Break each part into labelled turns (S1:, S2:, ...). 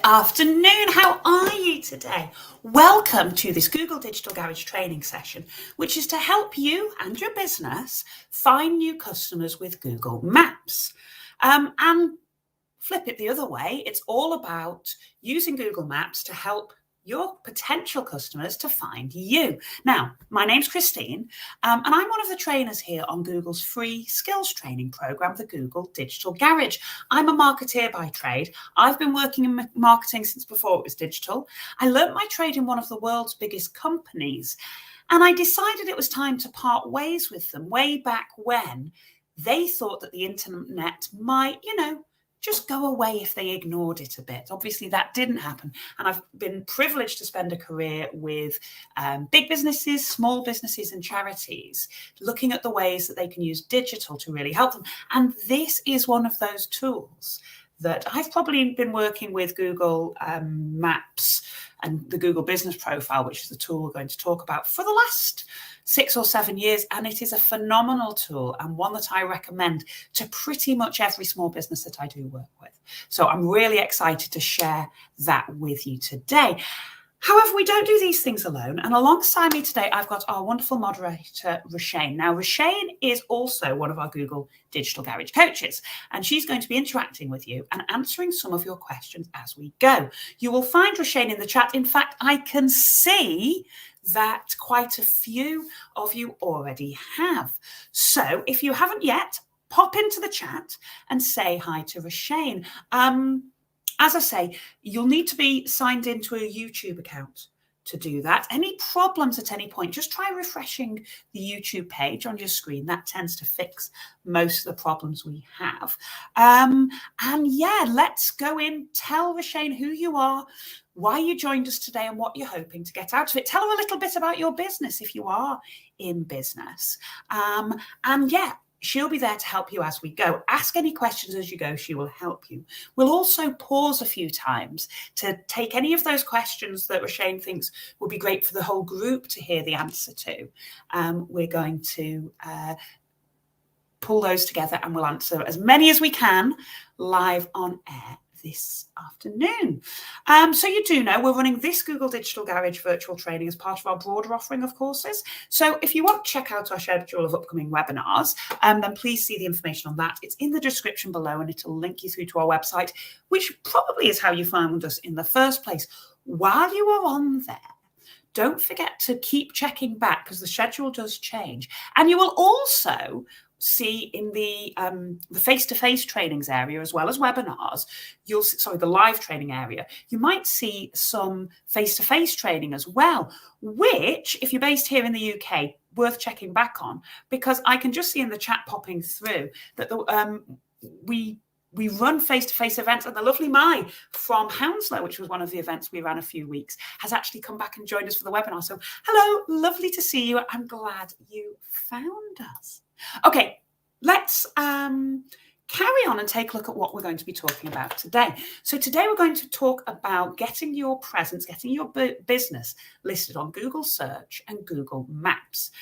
S1: afternoon. How are you today? Welcome to this Google Digital Garage training session, which is to help you and your business find new customers with Google Maps. And flip it the other way, it's all about using Google Maps to help your potential customers to find you. Now, my name's Christine, and I'm one of the trainers here on Google's free skills training program, the Google Digital Garage. I'm a marketeer by trade. I've been working in marketing since before it was digital. I learnt my trade in one of the world's biggest companies, and I decided it was time to part ways with them way back when they thought that the internet might, just go away if they ignored it a bit. Obviously, that didn't happen. And I've been privileged to spend a career with big businesses, small businesses, and charities, looking at the ways that they can use digital to really help them. And this is one of those tools that I've probably been working with Google Maps and the Google Business Profile, which is the tool we're going to talk about, for the last 6 or 7 years. And it is a phenomenal tool and one that I recommend to pretty much every small business that I do work with. So I'm really excited to share that with you today. However, we don't do these things alone. And alongside me today, I've got our wonderful moderator, Roshane. Now, Roshane is also one of our Google Digital Garage coaches, and she's going to be interacting with you and answering some of your questions as we go. You will find Roshane in the chat. In fact, I can see that quite a few of you already have. So if you haven't yet, pop into the chat and say hi to Roshane. As I say, you'll need to be signed into a YouTube account to do that. Any problems at any point, just try refreshing the YouTube page on your screen. That tends to fix most of the problems we have. And yeah, let's go in. Tell Roshane who you are, why you joined us today, and what you're hoping to get out of it. Tell her a little bit about your business if you are in business. And yeah, she'll be there to help you as we go. Ask any questions as you go. She will help you. We'll also pause a few times to take any of those questions that Roshane thinks would be great for the whole group to hear the answer to. We're going to pull those together and we'll answer as many as we can live on air this afternoon. So you do know we're running this Google Digital Garage virtual training as part of our broader offering of courses. So if you want to check out our schedule of upcoming webinars, then please see the information on that. It's in the description below and it'll link you through to our website, which probably is how you found us in the first place. While you are on there, don't forget to keep checking back because the schedule does change. And you will also see in the face-to-face trainings area as well as webinars, the live training area, you might see some face-to-face training as well, which, if you're based here in the UK, worth checking back on, because I can just see in the chat popping through that we run face-to-face events, and the lovely Mai from Hounslow, which was one of the events we ran a few weeks, has actually come back and joined us for the webinar. So hello, lovely to see you. I'm glad you found us. Okay, let's carry on and take a look at what we're going to be talking about today. So today we're going to talk about getting your presence, getting your business listed on Google Search and Google Maps.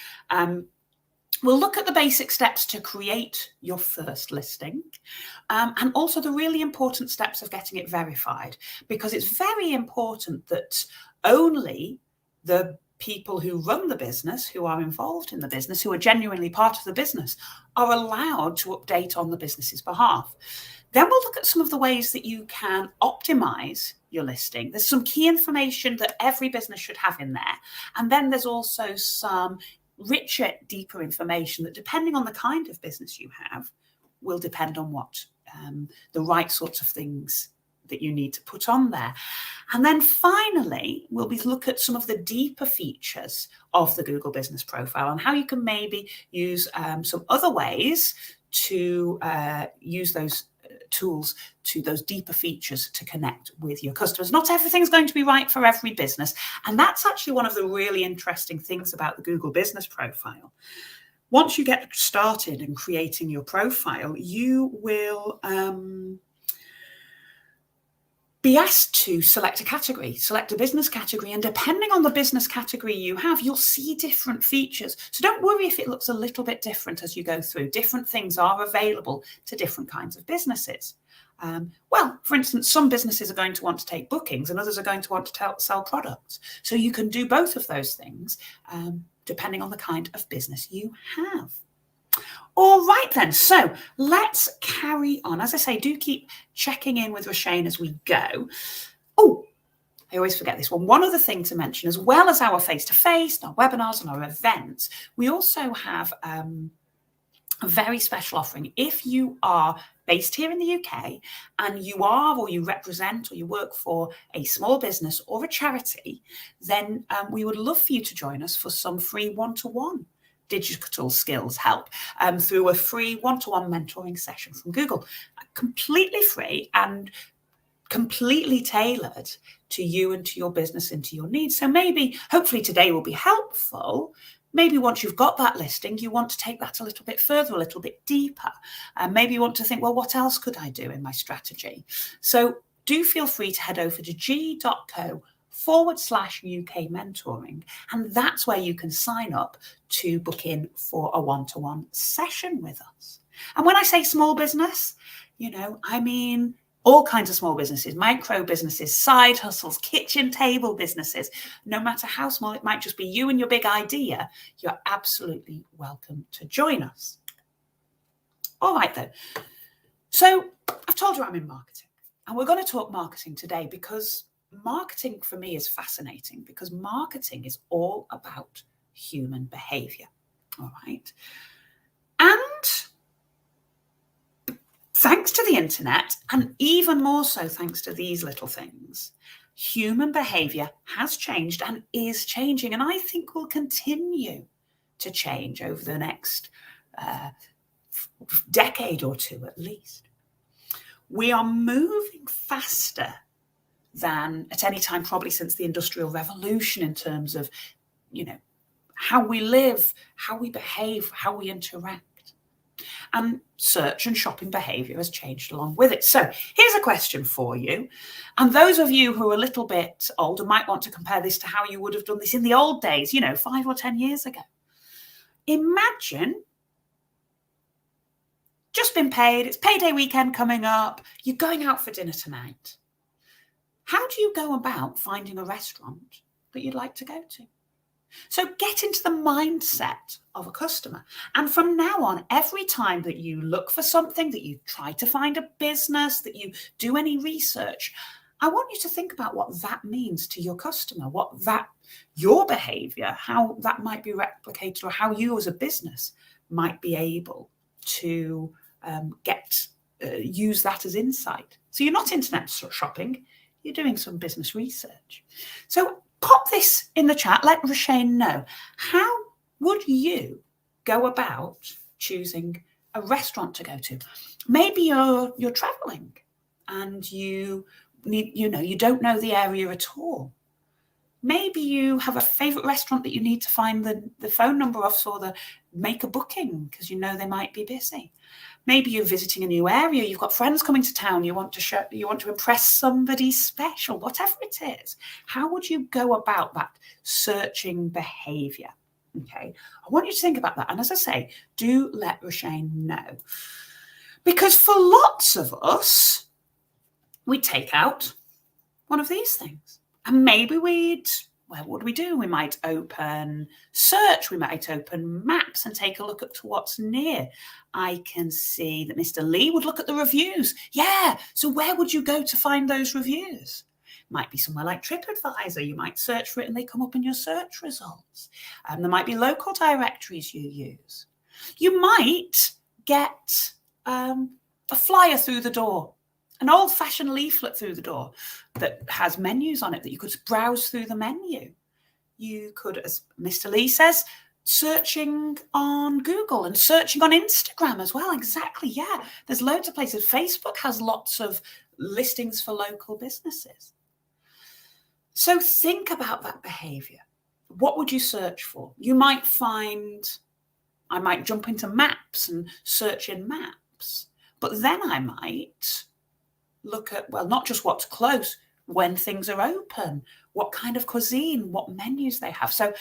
S1: We'll look at the basic steps to create your first listing and also the really important steps of getting it verified, because it's very important that only the people who run the business, who are involved in the business, who are genuinely part of the business, are allowed to update on the business's behalf. Then we'll look at some of the ways that you can optimize your listing. There's some key information that every business should have in there. And then there's also some richer, deeper information that, depending on the kind of business you have, will depend on what the right sorts of things that you need to put on there. And then finally, we'll look at some of the deeper features of the Google Business Profile and how you can maybe use some other ways to use those tools to those deeper features to connect with your customers. Not everything's going to be right for every business. And that's actually one of the really interesting things about the Google Business Profile. Once you get started in creating your profile, you will be asked to select a category, select a business category, and depending on the business category you have, you'll see different features. So don't worry if it looks a little bit different as you go through. Different things are available to different kinds of businesses. Well, for instance, some businesses are going to want to take bookings and others are going to want to sell products. So you can do both of those things depending on the kind of business you have. All right then, so let's carry on. As I say, do keep checking in with Roshane as we go. Oh, I always forget this one. One other thing to mention, as well as our face-to-face, our webinars and our events, we also have a very special offering. If you are based here in the UK and you are, or you represent, or you work for a small business or a charity, then we would love for you to join us for some free one-to-one digital skills help through a free one-to-one mentoring session from Google. Completely free and completely tailored to you and to your business and to your needs. So maybe, hopefully today will be helpful. Maybe once you've got that listing, you want to take that a little bit further, a little bit deeper. Maybe you want to think, well, what else could I do in my strategy? So do feel free to head over to g.co/UK mentoring. And that's where you can sign up to book in for a one-to-one session with us. And when I say small business, I mean all kinds of small businesses, micro businesses, side hustles, kitchen table businesses. No matter how small, it might just be you and your big idea. You're absolutely welcome to join us. All right, then. So I've told you I'm in marketing, and we're going to talk marketing today because marketing for me is fascinating, because marketing is all about human behavior. All right. And thanks to the internet, and even more so thanks to these little things, human behavior has changed and is changing, and I think will continue to change over the next decade or two at least. We are moving faster than at any time probably since the Industrial Revolution in terms of, how we live, how we behave, how we interact. And search and shopping behavior has changed along with it. So here's a question for you. And those of you who are a little bit older might want to compare this to how you would have done this in the old days, 5 or 10 years ago. Imagine just been paid, it's payday weekend coming up, you're going out for dinner tonight. How do you go about finding a restaurant that you'd like to go to? So get into the mindset of a customer. And from now on, every time that you look for something, that you try to find a business, that you do any research, I want you to think about what that means to your customer, your behavior, how that might be replicated, or how you as a business might be able to use that as insight. So you're not internet shopping, you're doing some business research. So pop this in the chat, let Roshane know. How would you go about choosing a restaurant to go to? Maybe you're traveling and you don't know the area at all. Maybe you have a favorite restaurant that you need to find the phone number of, or make a booking because they might be busy. Maybe you're visiting a new area, you've got friends coming to town, you want to impress somebody special, whatever it is. How would you go about that searching behavior? Okay, I want you to think about that. And as I say, do let Roshane know. Because for lots of us, we take out one of these things. And maybe what would we do? We might open search, we might open maps and take a look at what's near. I can see that Mr. Lee would look at the reviews. Yeah, so where would you go to find those reviews? Might be somewhere like TripAdvisor. You might search for it and they come up in your search results. There might be local directories you use. You might get a flyer through the door, an old-fashioned leaflet through the door that has menus on it that you could browse through the menu. You could, as Mr. Lee says, searching on Google and searching on Instagram as well. Exactly, yeah. There's loads of places. Facebook has lots of listings for local businesses. So think about that behavior. What would you search for? You might I might jump into maps and search in maps, but then I might look at, not just what's close, when things are open, what kind of cuisine, what menus they have. So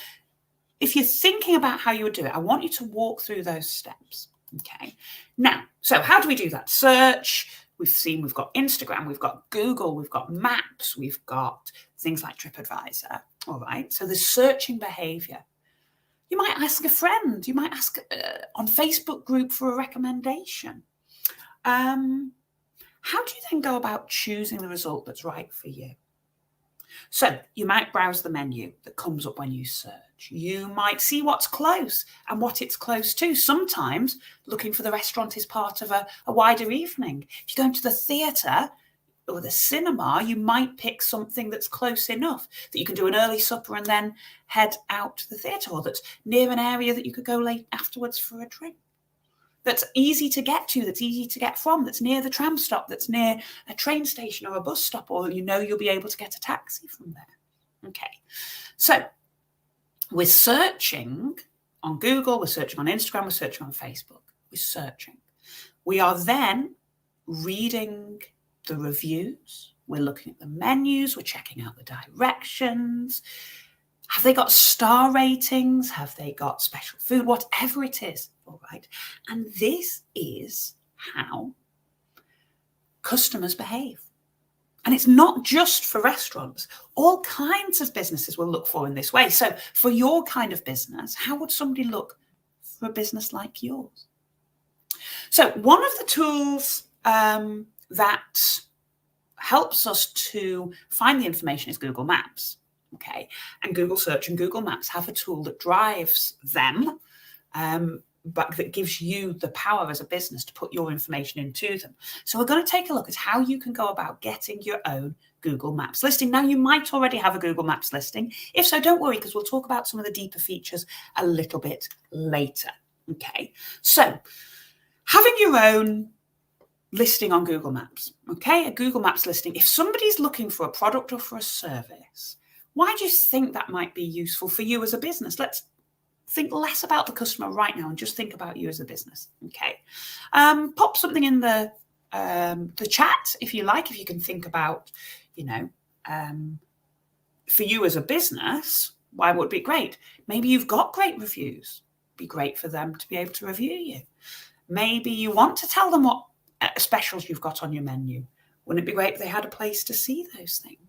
S1: if you're thinking about how you would do it, I want you to walk through those steps. Okay. Now, so how do we do that? Search, we've got Instagram, we've got Google, we've got Maps, we've got things like TripAdvisor. All right. So there's searching behavior. You might ask a friend, you might ask on Facebook group for a recommendation. How do you then go about choosing the result that's right for you? So you might browse the menu that comes up when you search. You might see what's close and what it's close to. Sometimes looking for the restaurant is part of a wider evening. If you're going to the theatre or the cinema, you might pick something that's close enough that you can do an early supper and then head out to the theatre, or that's near an area that you could go late afterwards for a drink. That's easy to get to, that's easy to get from, that's near the tram stop, that's near a train station or a bus stop, or you'll be able to get a taxi from there. Okay, so we're searching on Google, we're searching on Instagram, we're searching on Facebook, we're searching. We are then reading the reviews, we're looking at the menus, we're checking out the directions. Have they got star ratings? Have they got special food? Whatever it is, all right? And this is how customers behave. And it's not just for restaurants. All kinds of businesses will look for in this way. So for your kind of business, how would somebody look for a business like yours? So one of the tools that helps us to find the information is Google Maps. Okay, and Google Search and Google Maps have a tool that drives them, but that gives you the power as a business to put your information into them. So we're going to take a look at how you can go about getting your own Google Maps listing. Now, you might already have a Google Maps listing. If so, don't worry, because we'll talk about some of the deeper features a little bit later. Okay, so having your own listing on Google Maps, okay, a Google Maps listing. If somebody's looking for a product or for a service, why do you think that might be useful for you as a business? Let's think less about the customer right now and just think about you as a business. Okay. Pop something in the chat if you like, if you can think about, for you as a business, why would it be great? Maybe you've got great reviews. It'd be great for them to be able to review you. Maybe you want to tell them what specials you've got on your menu. Wouldn't it be great if they had a place to see those things?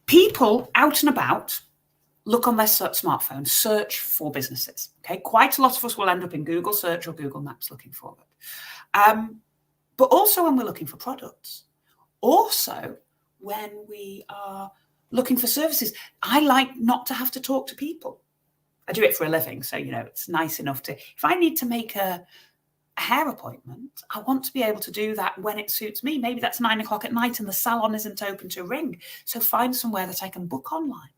S1: People out and about look on their smartphones, search for businesses. Okay, quite a lot of us will end up in Google Search or Google Maps looking for it. But also when we're looking for products, also when we are looking for services. I like not to have to talk to people. I do it for a living, so it's nice enough to. If I need to make a hair appointment, I want to be able to do that when it suits me. Maybe that's 9 o'clock at night and the salon isn't open to ring. So find somewhere that I can book online,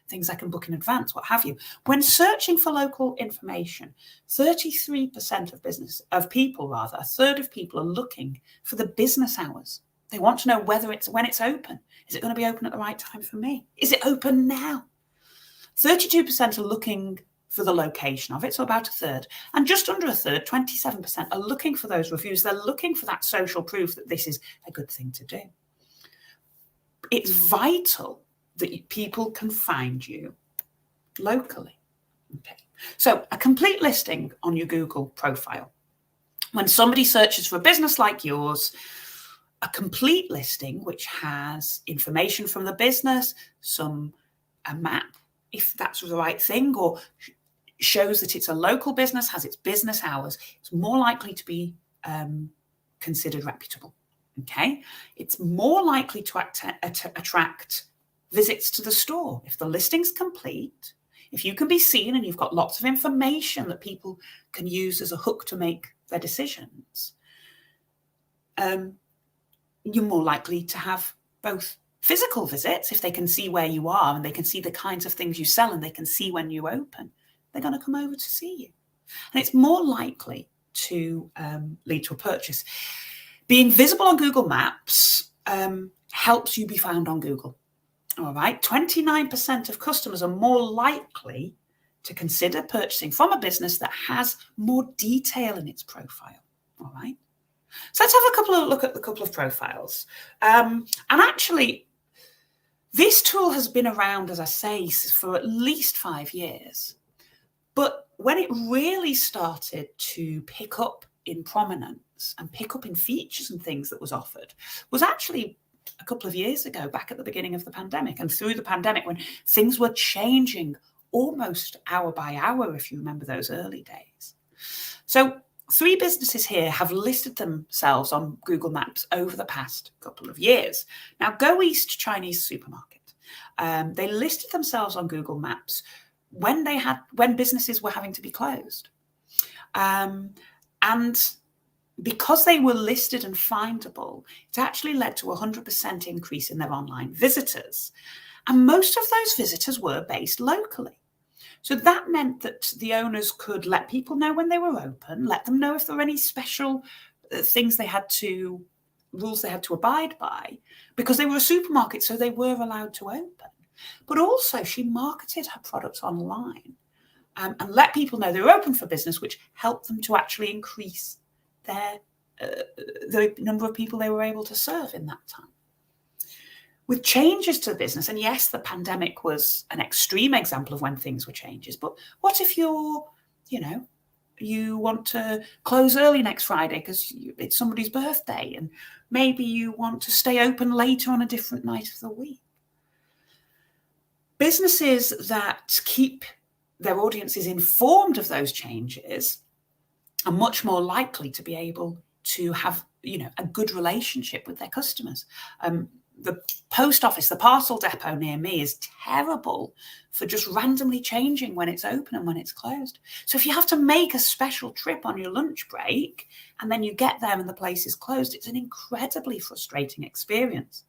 S1: things I can book in advance, what have you. When searching for local information, 33% of people, a third of people are looking for the business hours. They want to know when it's open. Is it going to be open at the right time for me? Is it open now? 32% are looking for the location of it, so about a third. And just under a third, 27%, are looking for those reviews. They're looking for that social proof that this is a good thing to do. It's vital that people can find you locally. Okay. So a complete listing on your Google profile. When somebody searches for a business like yours, a complete listing which has information from the business, a map, if that's the right thing, or shows that it's a local business, has its business hours, it's more likely to be considered reputable. Okay, it's more likely to attract visits to the store. If the listing's complete, if you can be seen and you've got lots of information that people can use as a hook to make their decisions, you're more likely to have both physical visits. If they can see where you are and they can see the kinds of things you sell and they can see when you open, they're going to come over to see you. And it's more likely to lead to a purchase. Being visible on Google Maps helps you be found on Google. All right, 29% of customers are more likely to consider purchasing from a business that has more detail in its profile. All right. So let's have a look at a couple of profiles. And actually, this tool has been around, as I say, for at least 5 years. But when it really started to pick up in prominence and pick up in features and things that was offered was actually a couple of years ago, back at the beginning of the pandemic and through the pandemic, when things were changing almost hour by hour, if you remember those early days. So 3 businesses here have listed themselves on Google Maps over the past couple of years. Now, Go East Chinese Supermarket, they listed themselves on Google Maps when businesses were having to be closed. And because they were listed and findable, it actually led to a 100% increase in their online visitors. And most of those visitors were based locally. So that meant that the owners could let people know when they were open, let them know if there were any special rules they had to abide by, because they were a supermarket, so they were allowed to open. But also she marketed her products online and let people know they were open for business, which helped them to actually increase the number of people they were able to serve in that time. With changes to the business, and yes, the pandemic was an extreme example of when things were changes, but what if you want to close early next Friday because it's somebody's birthday, and maybe you want to stay open later on a different night of the week? Businesses that keep their audiences informed of those changes are much more likely to be able to have, a good relationship with their customers. The post office, the parcel depot near me is terrible for just randomly changing when it's open and when it's closed. So if you have to make a special trip on your lunch break and then you get there and the place is closed, it's an incredibly frustrating experience,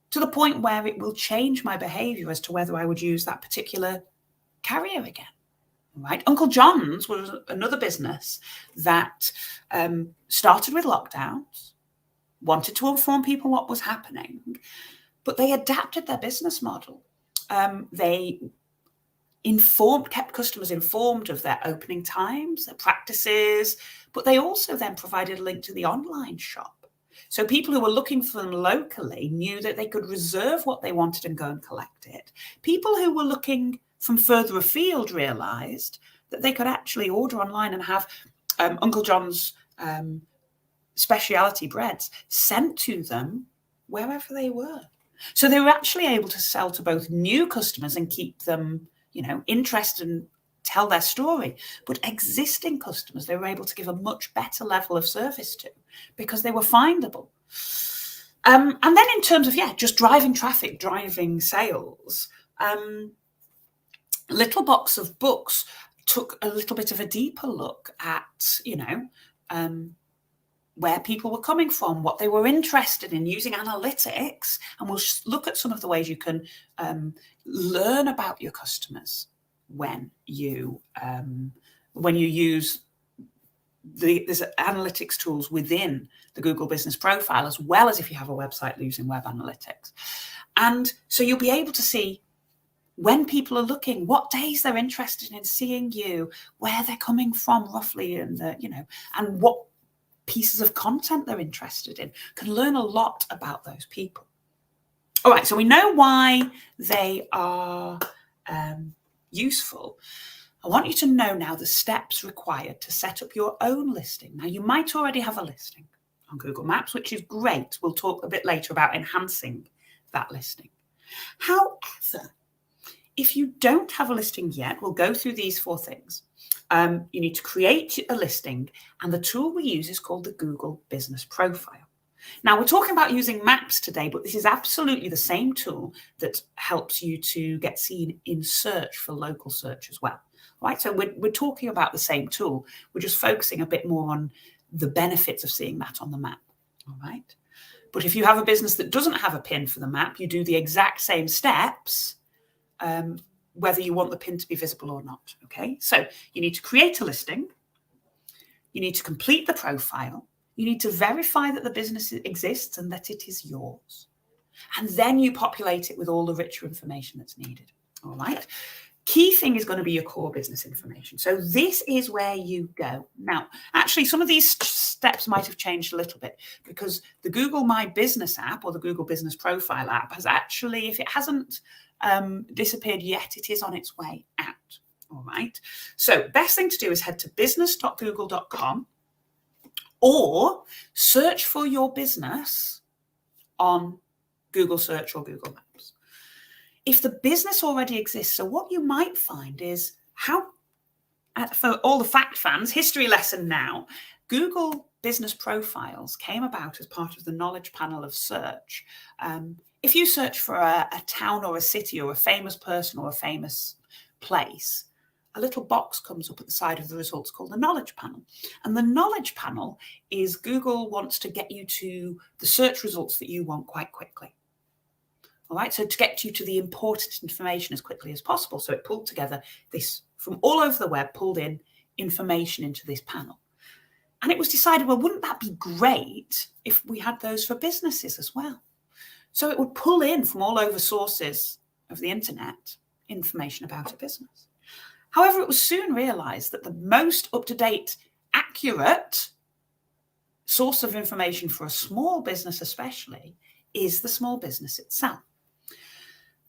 S1: to the point where it will change my behavior as to whether I would use that particular carrier again. Right? Uncle John's was another business that started with lockdowns, wanted to inform people what was happening, but they adapted their business model. They kept customers informed of their opening times, their practices, but they also then provided a link to the online shop. So people who were looking for them locally knew that they could reserve what they wanted and go and collect it. People who were looking from further afield realised that they could actually order online and have Uncle John's specialty breads sent to them wherever they were. So they were actually able to sell to both new customers and keep them, interested and tell their story. But existing customers, they were able to give a much better level of service to because they were findable. And then in terms of, just driving traffic, driving sales, Little Box of Books took a little bit of a deeper look at, where people were coming from, what they were interested in, using analytics. And we'll look at some of the ways you can learn about your customers when you use there's analytics tools within the Google Business Profile, as well as if you have a website using Web Analytics. And so you'll be able to see when people are looking, what days they're interested in seeing you, where they're coming from roughly, and and what pieces of content they're interested in. Can learn a lot about those people. All right, so we know why they are useful. I want you to know now the steps required to set up your own listing. Now, you might already have a listing on Google Maps, which is great. We'll talk a bit later about enhancing that listing. However, if you don't have a listing yet, we'll go through these 4 things. You need to create a listing, and the tool we use is called the Google Business Profile. Now, we're talking about using Maps today, but this is absolutely the same tool that helps you to get seen in search for local search as well. Right? So we're talking about the same tool. We're just focusing a bit more on the benefits of seeing that on the map. All right? But if you have a business that doesn't have a pin for the map, you do the exact same steps, whether you want the pin to be visible or not. Okay, so you need to create a listing. You need to complete the profile. You need to verify that the business exists and that it is yours. And then you populate it with all the richer information that's needed. All right. Key thing is going to be your core business information. So this is where you go. Now, actually, some of these steps might have changed a little bit, because the Google My Business app, or the Google Business Profile app, has actually, if it hasn't disappeared yet, it is on its way out. All right. So best thing to do is head to business.google.com or search for your business on Google Search or Google Maps. If the business already exists, so what you might find is for all the fact fans, history lesson now, Google business profiles came about as part of the knowledge panel of search. If you search for a town or a city or a famous person or a famous place, a little box comes up at the side of the results called the knowledge panel. And the knowledge panel is Google wants to get you to the search results that you want quite quickly. All right, so to get you to the important information as quickly as possible. So it pulled together this from all over the web, pulled in information into this panel. And it was decided, well, wouldn't that be great if we had those for businesses as well? So it would pull in from all over sources of the internet information about a business. However, it was soon realized that the most up-to-date, accurate source of information for a small business especially is the small business itself.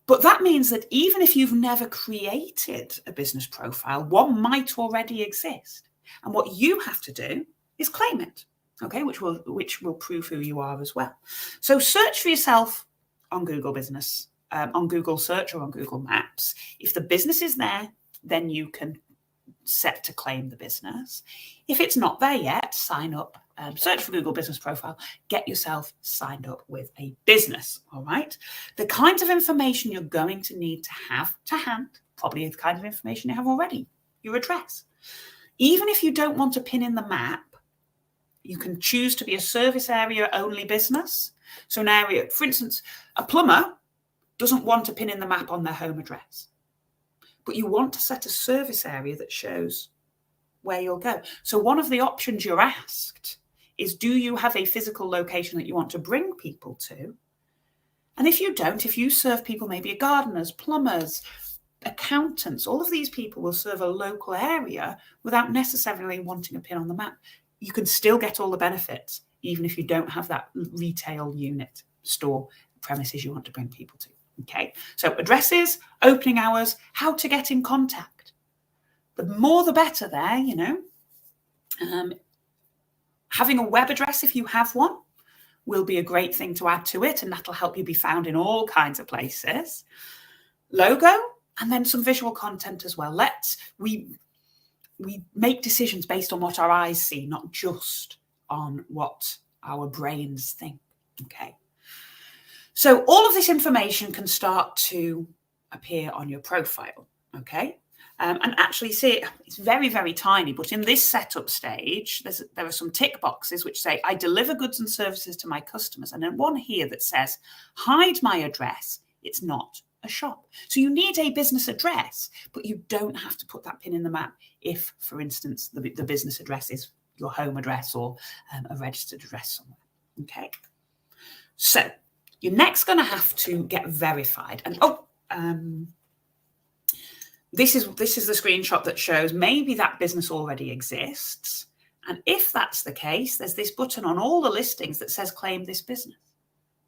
S1: But that means that even if you've never created a business profile, one might already exist. And what you have to do is claim it, okay, which will prove who you are as well. So search for yourself on Google Business, on Google Search or on Google Maps. If the business is there, then you can set to claim the business. If it's not there yet, sign up, search for Google Business Profile, get yourself signed up with a business, all right? The kinds of information you're going to need to have to hand, probably the kind of information you have already, your address. Even if you don't want to pin in the map, you can choose to be a service area only business. So an area, for instance, a plumber doesn't want to pin in the map on their home address, but you want to set a service area that shows where you'll go. So one of the options you're asked is, do you have a physical location that you want to bring people to? And if you don't, if you serve people, maybe gardeners, plumbers, accountants, all of these people will serve a local area without necessarily wanting a pin on the map. You can still get all the benefits, even if you don't have that retail unit, store, premises you want to bring people to. Okay, so addresses, opening hours, how to get in contact. The more the better there, you know. Having a web address, if you have one, will be a great thing to add to it, and that'll help you be found in all kinds of places. Logo, and then some visual content as well. We make decisions based on what our eyes see, not just on what our brains think. Okay. So all of this information can start to appear on your profile, okay? And actually, see, it's very, very tiny, but in this setup stage, there are some tick boxes which say, I deliver goods and services to my customers. And then one here that says, hide my address, it's not a shop. So you need a business address, but you don't have to put that pin in the map if, for instance, the business address is your home address or a registered address somewhere, okay? So you're next going to have to get verified. And this is the screenshot that shows maybe that business already exists. And if that's the case, there's this button on all the listings that says claim this business.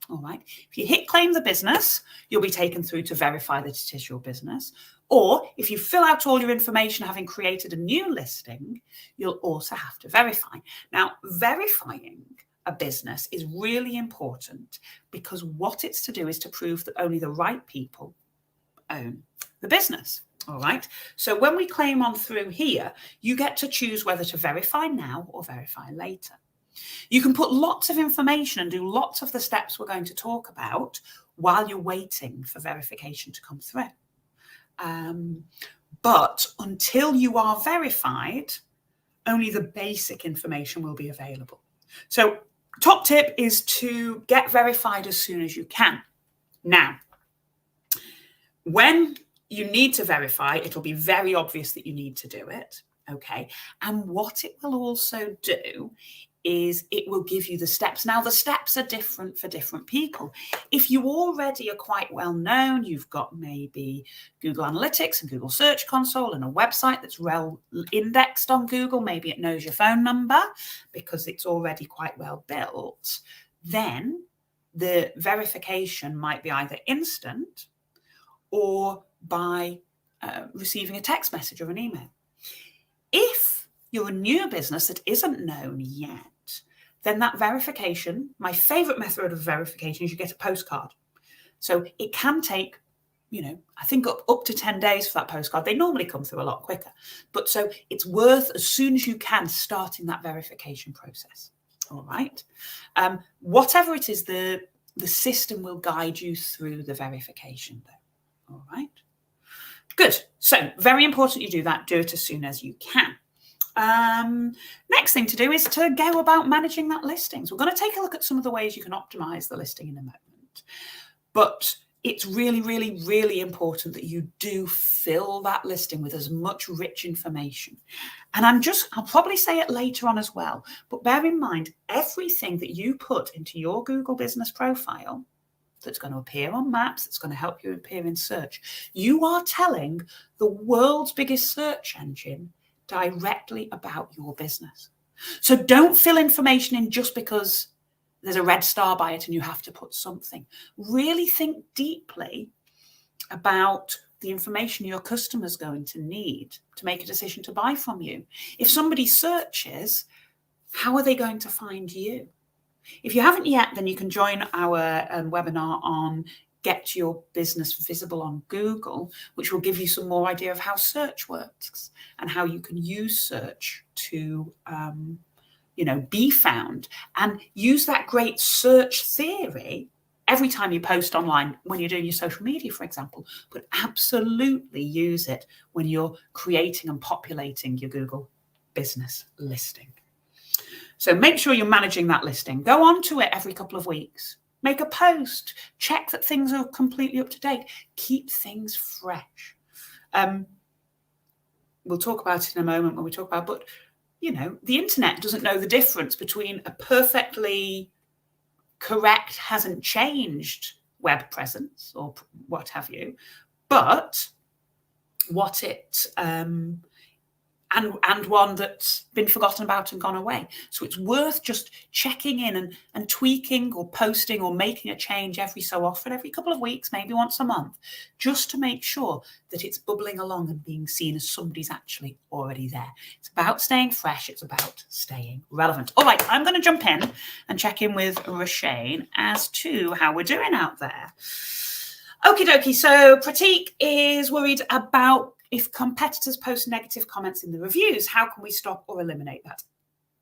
S1: All right. If you hit claim the business, you'll be taken through to verify that it is your business. Or if you fill out all your information having created a new listing, you'll also have to verify. Now, verifying a business is really important because what it's to do is to prove that only the right people own the business. All right. So when we claim on through here, you get to choose whether to verify now or verify later. You can put lots of information and do lots of the steps we're going to talk about while you're waiting for verification to come through. But until you are verified, only the basic information will be available. So top tip is to get verified as soon as you can. Now, when you need to verify, it'll be very obvious that you need to do it, okay? And what it will also do is it will give you the steps. Now, the steps are different for different people. If you already are quite well known, you've got maybe Google Analytics and Google Search Console and a website that's well indexed on Google, maybe it knows your phone number because it's already quite well built, then the verification might be either instant or by receiving a text message or an email. If you're a new business that isn't known yet, then that verification, my favorite method of verification is you get a postcard. So it can take, I think up to 10 days for that postcard. They normally come through a lot quicker. But so it's worth, as soon as you can, starting that verification process. All right. Whatever it is, the system will guide you through the verification though. All right. Good. So very important you do that. Do it as soon as you can. Next thing to do is to go about managing that listings. We're going to take a look at some of the ways you can optimize the listing in a moment. But it's really, really, really important that you do fill that listing with as much rich information. And I'll probably say it later on as well, but bear in mind, everything that you put into your Google business profile that's going to appear on maps, that's going to help you appear in search, you are telling the world's biggest search engine directly about your business. So don't fill information in just because there's a red star by it and you have to put something. Really think deeply about the information your customer's going to need to make a decision to buy from you. If somebody searches, how are they going to find you? If you haven't yet, then you can join our webinar on Get Your Business Visible on Google, which will give you some more idea of how search works and how you can use search to be found, and use that great search theory every time you post online when you're doing your social media, for example, but absolutely use it when you're creating and populating your Google business listing. So make sure you're managing that listing. Go on to it every couple of weeks. Make a post. Check that things are completely up to date. Keep things fresh. We'll talk about it in a moment when we talk about, but the internet doesn't know the difference between a perfectly correct, hasn't changed web presence or what have you, but what it and one that's been forgotten about and gone away. So it's worth just checking in and tweaking or posting or making a change every so often, every couple of weeks, maybe once a month, just to make sure that it's bubbling along and being seen as somebody's actually already there. It's about staying fresh. It's about staying relevant. All right, I'm going to jump in and check in with Roshane as to how we're doing out there. Okie dokie. So Pratik is worried about if competitors post negative comments in the reviews, how can we stop or eliminate that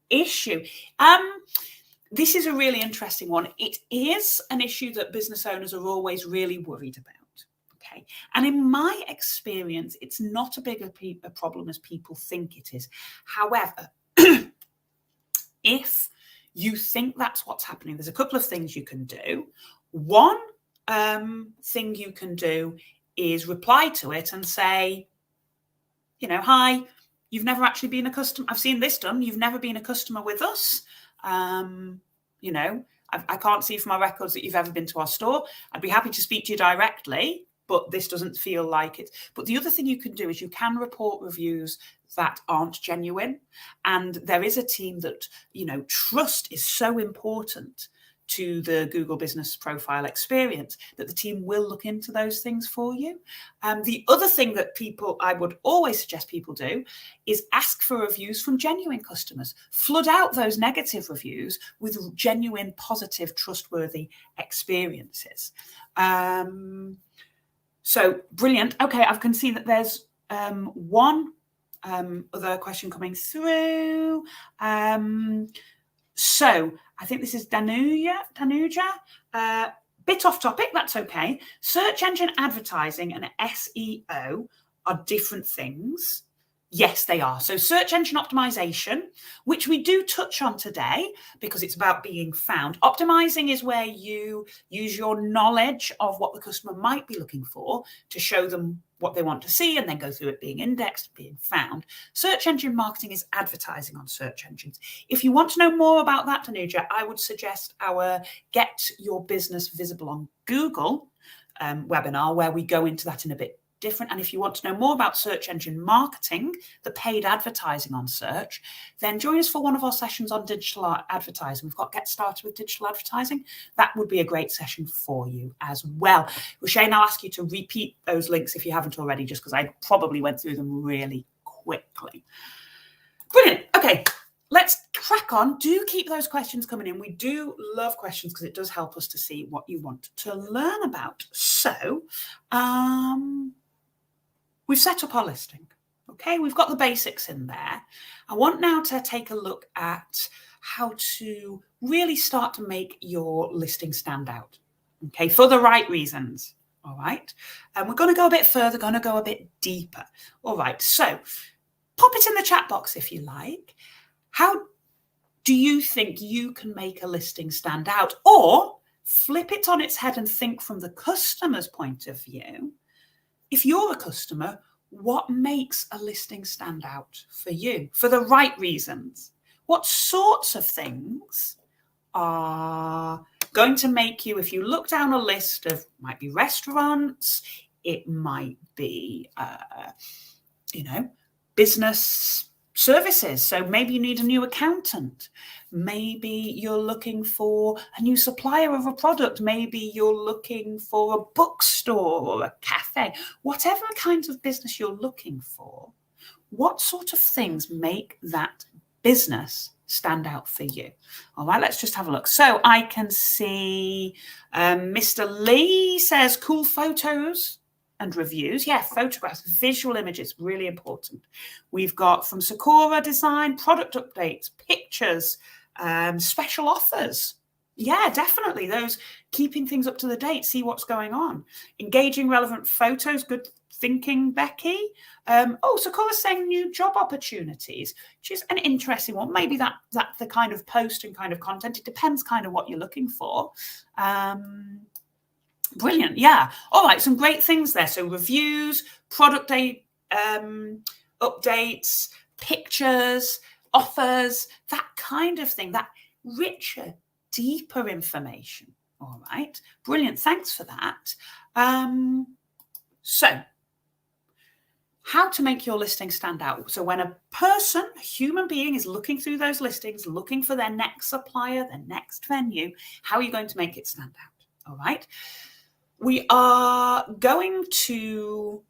S1: issue? This is a really interesting one. It is an issue that business owners are always really worried about. Okay. And in my experience, it's not a bigger a problem as people think it is. However, if you think that's what's happening, there's a couple of things you can do. One thing you can do is reply to it and say, hi, you've never actually been a customer. I've seen this done. You've never been a customer with us. I can't see from our records that you've ever been to our store. I'd be happy to speak to you directly, but this doesn't feel like it. But the other thing you can do is you can report reviews that aren't genuine. And there is a team that, trust is so important to the Google business profile experience that the team will look into those things for you. The other thing that I would always suggest people do is ask for reviews from genuine customers. Flood out those negative reviews with genuine, positive, trustworthy experiences. So brilliant. Okay, I can see that there's one other question coming through. So I think this is Danuja. Bit off topic, that's okay. Search engine advertising and SEO are different things. Yes, they are. So search engine optimization, which we do touch on today because it's about being found. Optimizing is where you use your knowledge of what the customer might be looking for to show them what they want to see and then go through it being indexed, being found. Search engine marketing is advertising on search engines. If you want to know more about that, Danuja, I would suggest our Get Your Business Visible on Google webinar, where we go into that in a bit different. And if you want to know more about search engine marketing, the paid advertising on search, then join us for one of our sessions on digital advertising. We've got Get Started with Digital Advertising. That would be a great session for you as well. Shane, I'll ask you to repeat those links if you haven't already, just because I probably went through them really quickly. Brilliant. Okay, let's crack on. Do keep those questions coming in. We do love questions because it does help us to see what you want to learn about. So we've set up our listing. Okay, we've got the basics in there. I want now to take a look at how to really start to make your listing stand out. Okay, for the right reasons. All right, and we're going to go a bit further, going to go a bit deeper. All right, so pop it in the chat box if you like. How do you think you can make a listing stand out? Or flip it on its head and think from the customer's point of view. If you're a customer, what makes a listing stand out for you for the right reasons? What sorts of things are going to make you, if you look down a list of, might be restaurants, it might be, business services. So maybe you need a new accountant. Maybe you're looking for a new supplier of a product. Maybe you're looking for a bookstore or a cafe. Whatever kind of business you're looking for, what sort of things make that business stand out for you? All right, let's just have a look. So I can see Mr. Lee says cool photos and reviews. Yeah, photographs, visual images, really important. We've got from Sakura Design, product updates, pictures, special offers. Yeah, definitely. Those keeping things up to the date, see what's going on. Engaging relevant photos, good thinking, Becky. Sakura's saying new job opportunities, which is an interesting one. Maybe that's the kind of post and kind of content. It depends kind of what you're looking for. Brilliant. Yeah. All right. Some great things there. So reviews, product updates, pictures, offers, that kind of thing, that richer, deeper information. All right. Brilliant. Thanks for that. So how to make your listing stand out. So when a person, a human being, is looking through those listings, looking for their next supplier, their next venue, how are you going to make it stand out? All right. We are going to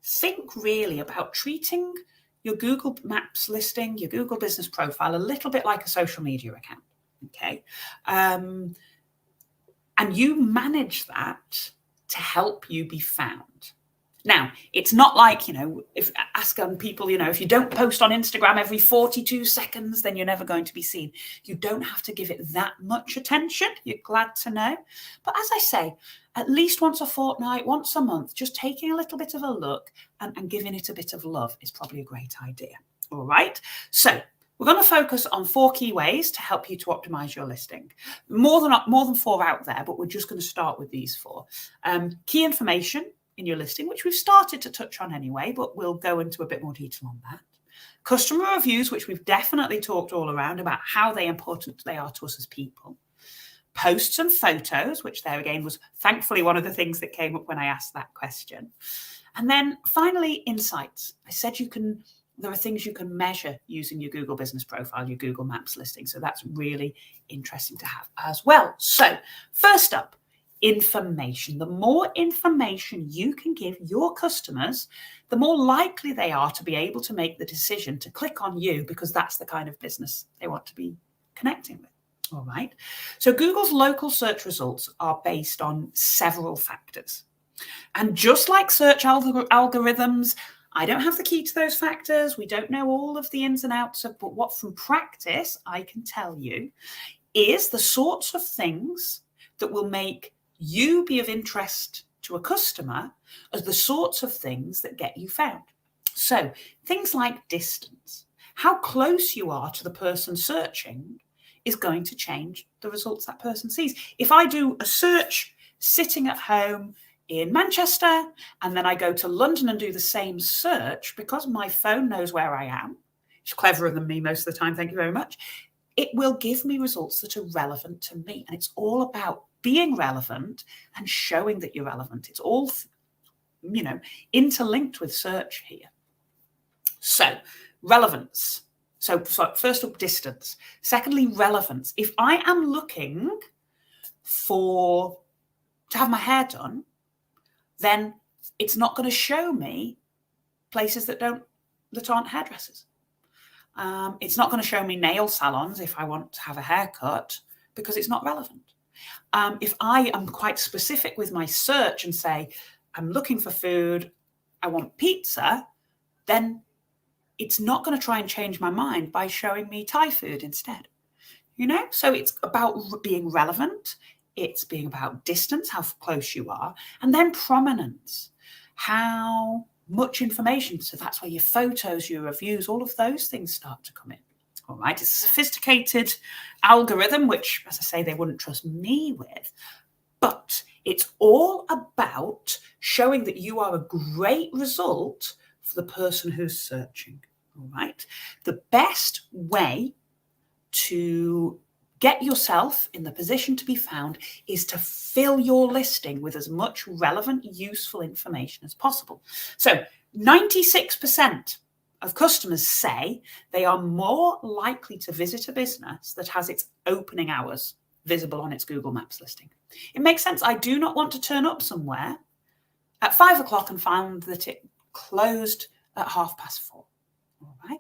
S1: think really about treating your Google Maps listing, your Google business profile, a little bit like a social media account, okay? And you manage that to help you be found. Now, it's not like, if ask people, if you don't post on Instagram every 42 seconds, then you're never going to be seen. You don't have to give it that much attention. You're glad to know. But as I say, at least once a fortnight, once a month, just taking a little bit of a look and giving it a bit of love is probably a great idea. All right. So we're going to focus on 4 key ways to help you to optimize your listing. More than 4 out there, but we're just going to start with these 4. Key information in your listing, which we've started to touch on anyway, but we'll go into a bit more detail on that. Customer reviews, which we've definitely talked all around about how important they are to us as people. Posts and photos, which there again was thankfully one of the things that came up when I asked that question. And then finally, insights. I said there are things you can measure using your Google Business Profile, your Google Maps listing. So that's really interesting to have as well. So first up, information. The more information you can give your customers, the more likely they are to be able to make the decision to click on you, because that's the kind of business they want to be connecting with. All right. So Google's local search results are based on several factors. And just like search algorithms, I don't have the key to those factors. We don't know all of the ins and outs of, but what from practice I can tell you is the sorts of things that will make you be of interest to a customer are the sorts of things that get you found. So things like distance, how close you are to the person searching is going to change the results that person sees. If I do a search sitting at home in Manchester, and then I go to London and do the same search, because my phone knows where I am, it's cleverer than me most of the time, thank you very much, it will give me results that are relevant to me. And it's all about being relevant and showing that you're relevant. It's all interlinked with search here. So relevance. So first up, distance. Secondly, relevance. If I am looking to have my hair done, then it's not going to show me places that aren't hairdressers. It's not going to show me nail salons if I want to have a haircut, because it's not relevant. If I am quite specific with my search and say, I'm looking for food, I want pizza, then it's not going to try and change my mind by showing me Thai food instead. So it's about being relevant. It's being about distance, how close you are, and then prominence, how much information. So that's where your photos, your reviews, all of those things start to come in. All right. It's a sophisticated algorithm, which, as I say, they wouldn't trust me with. But it's all about showing that you are a great result for the person who's searching. All right. The best way to get yourself in the position to be found is to fill your listing with as much relevant, useful information as possible. So 96% of customers say they are more likely to visit a business that has its opening hours visible on its Google Maps listing. It makes sense. I do not want to turn up somewhere at 5 o'clock and find that it closed at 4:30. All right.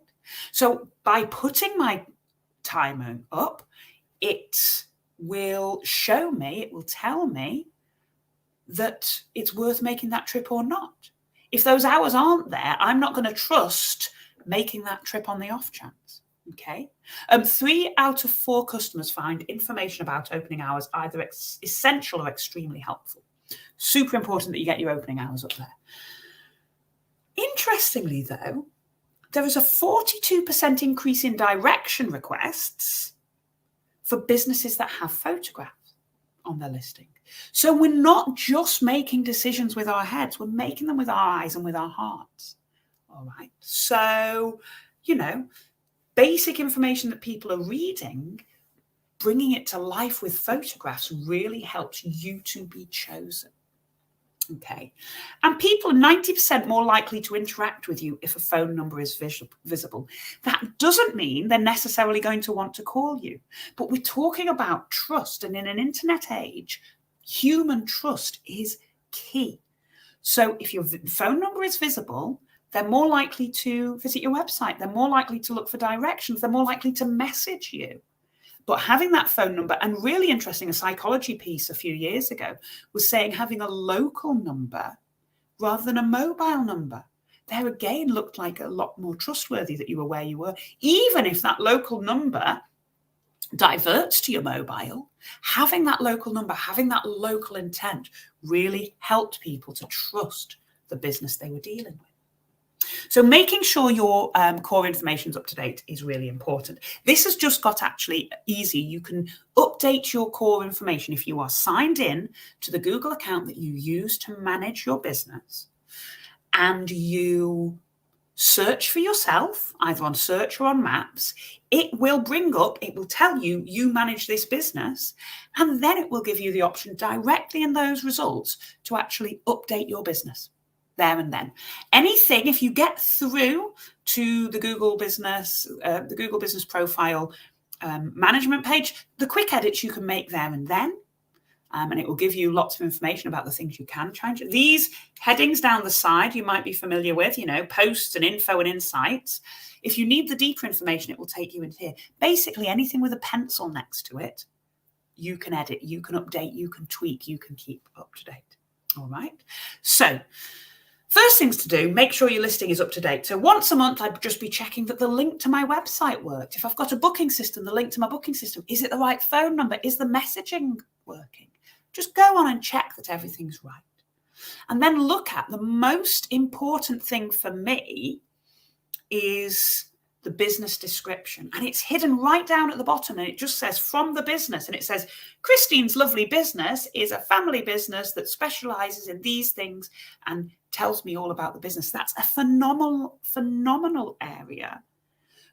S1: So by putting my timer up, it will show me, it will tell me that it's worth making that trip or not. If those hours aren't there, I'm not going to trust making that trip on the off chance. Okay. 3 out of 4 customers find information about opening hours either essential or extremely helpful. Super important that you get your opening hours up there. Interestingly, though, there is a 42% increase in direction requests for businesses that have photographs on their listing. So we're not just making decisions with our heads, we're making them with our eyes and with our hearts. All right. So, basic information that people are reading, bringing it to life with photographs really helps you to be chosen. Okay. And people are 90% more likely to interact with you if a phone number is visible. That doesn't mean they're necessarily going to want to call you. But we're talking about trust. And in an internet age, human trust is key. So if your phone number is visible, they're more likely to visit your website. They're more likely to look for directions. They're more likely to message you. But having that phone number, and really interesting, a psychology piece a few years ago was saying having a local number rather than a mobile number. There again looked like a lot more trustworthy that you were where you were. Even if that local number diverts to your mobile, having that local number, having that local intent really helped people to trust the business they were dealing with. So making sure your core information is up to date is really important. This has just got actually easy. You can update your core information if you are signed in to the Google account that you use to manage your business, and you search for yourself, either on search or on maps. It will bring up, it will tell you, you manage this business, and then it will give you the option directly in those results to actually update your business there and then. Anything, if you get through to the Google Business profile management page, the quick edits you can make there and then, and it will give you lots of information about the things you can change. These headings down the side you might be familiar with, posts and info and insights. If you need the deeper information, it will take you into here. Basically, anything with a pencil next to it, you can edit, you can update, you can tweak, you can keep up to date. All right. So first things to do, make sure your listing is up to date. So once a month, I'd just be checking that the link to my website worked. If I've got a booking system, the link to my booking system, is it the right phone number? Is the messaging working? Just go on and check that everything's right. And then look at the most important thing for me is the business description. And it's hidden right down at the bottom, and it just says from the business. And it says, Christine's Lovely Business is a family business that specializes in these things, and tells me all about the business. That's a phenomenal area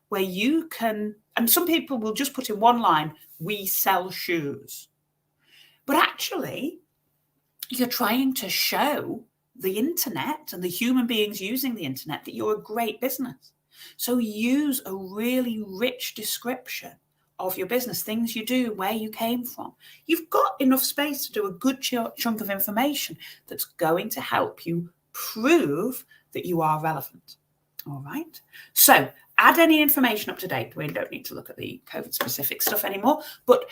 S1: where you can, and some people will just put in one line, we sell shoes. But actually, you're trying to show the internet and the human beings using the internet that you're a great business. So use a really rich description of your business, things you do, where you came from. You've got enough space to do a good chunk of information that's going to help you prove that you are relevant. All right. So add any information up to date. We don't need to look at the COVID specific stuff anymore. But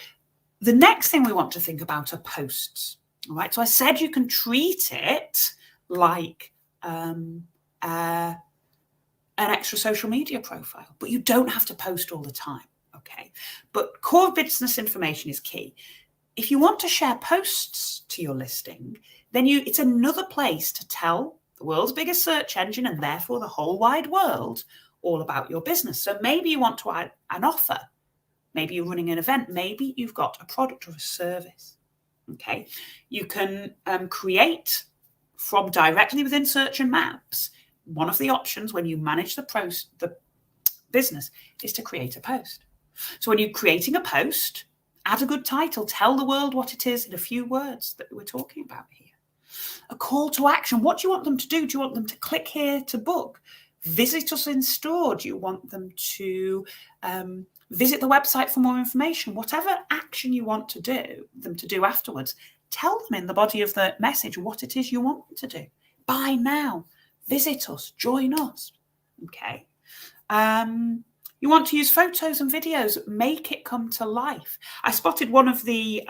S1: the next thing we want to think about are posts. All right. So I said you can treat it like an extra social media profile, but you don't have to post all the time. Okay. But core business information is key. If you want to share posts to your listing, then it's another place to tell the world's biggest search engine and therefore the whole wide world all about your business. So maybe you want to add an offer. Maybe you're running an event. Maybe you've got a product or a service. Okay. You can create from directly within Search and Maps. One of the options when you manage the business is to create a post. So when you're creating a post, add a good title, tell the world what it is in a few words that we're talking about here. A call to action. What do you want them to do? Do you want them to click here to book? Visit us in store? Do you want them to visit the website for more information? Whatever action you want them to do afterwards, tell them in the body of the message what it is you want them to do. Buy now. Visit us. Join us. Okay. You want to use photos and videos, make it come to life. I spotted one of the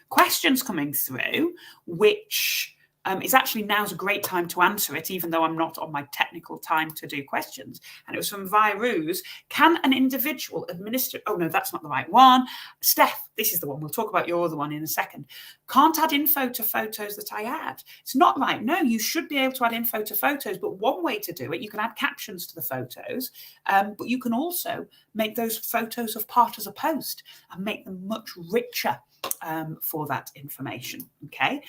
S1: questions coming through, which is actually now's a great time to answer it, even though I'm not on my technical time to do questions. And it was from Virus. Can an individual administer? Oh, no, that's not the right one. Steph, this is the one. We'll talk about your other one in a second. Can't add info to photos that I add. It's not right. No, you should be able to add info to photos. But one way to do it, you can add captions to the photos, but you can also make those photos of part as a post and make them much richer for that information. Okay.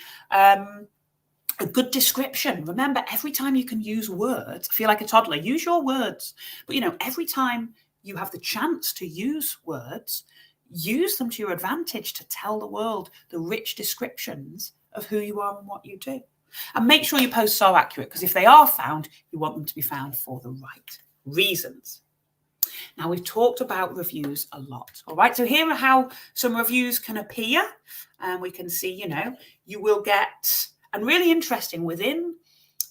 S1: A good description. Remember, every time you can use words, I feel like a toddler, use your words. But, every time you have the chance to use words, use them to your advantage to tell the world the rich descriptions of who you are and what you do. And make sure your posts are accurate, because if they are found, you want them to be found for the right reasons. Now, we've talked about reviews a lot. All right. So here are how some reviews can appear. And we can see, you will get... And really interesting, within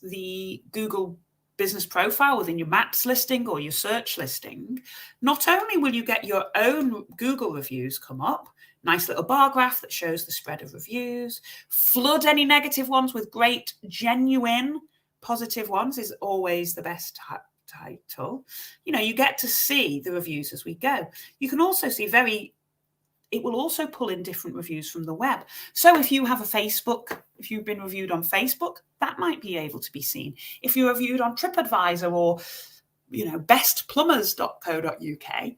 S1: the Google business profile, within your Maps listing or your search listing, not only will you get your own Google reviews come up, nice little bar graph that shows the spread of reviews, flood any negative ones with great, genuine, positive ones is always the best title. You get to see the reviews as we go. You can also see it will also pull in different reviews from the web. So if you have a Facebook, if you've been reviewed on Facebook, that might be able to be seen. If you're reviewed on TripAdvisor or, bestplumbers.co.uk,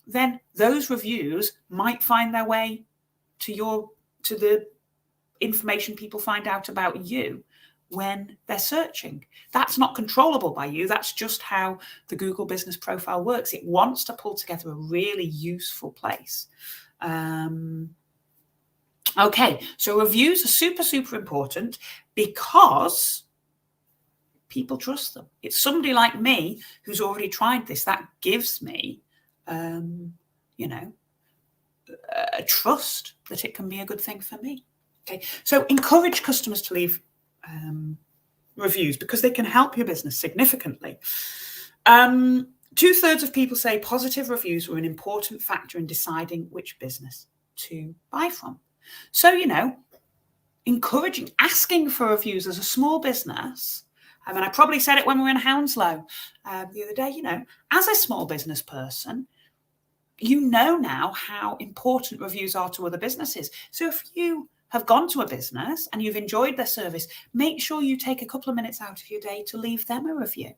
S1: then those reviews might find their way to the information people find out about you when they're searching. That's not controllable by you. That's just how the Google business profile works. It wants to pull together a really useful place. Okay, so reviews are super, super important because people trust them. It's somebody like me who's already tried this that gives me, a trust that it can be a good thing for me. Okay, so encourage customers to leave reviews because they can help your business significantly. 2/3 of people say positive reviews were an important factor in deciding which business to buy from. So, encouraging, asking for reviews as a small business. And I probably said it when we were in Hounslow the other day, as a small business person, now how important reviews are to other businesses. So if you have gone to a business and you've enjoyed their service, make sure you take a couple of minutes out of your day to leave them a review.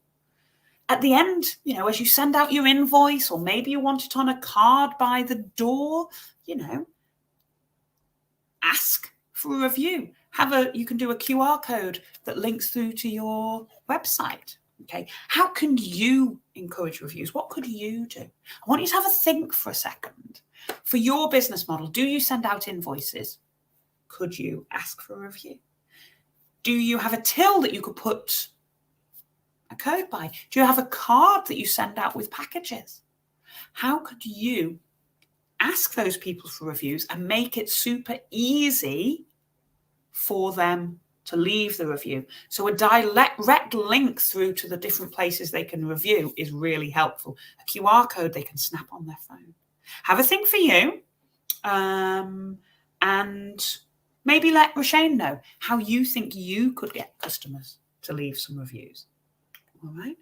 S1: At the end, as you send out your invoice, or maybe you want it on a card by the door, ask for a review. You can do a QR code that links through to your website. Okay. How can you encourage reviews? What could you do? I want you to have a think for a second. For your business model, do you send out invoices? Could you ask for a review? Do you have a till that you could put a code by? Do you have a card that you send out with packages? How could you ask those people for reviews and make it super easy for them to leave the review? So a direct link through to the different places they can review is really helpful. A QR code they can snap on their phone. Have a think for you, and maybe let Roshane know how you think you could get customers to leave some reviews. All right.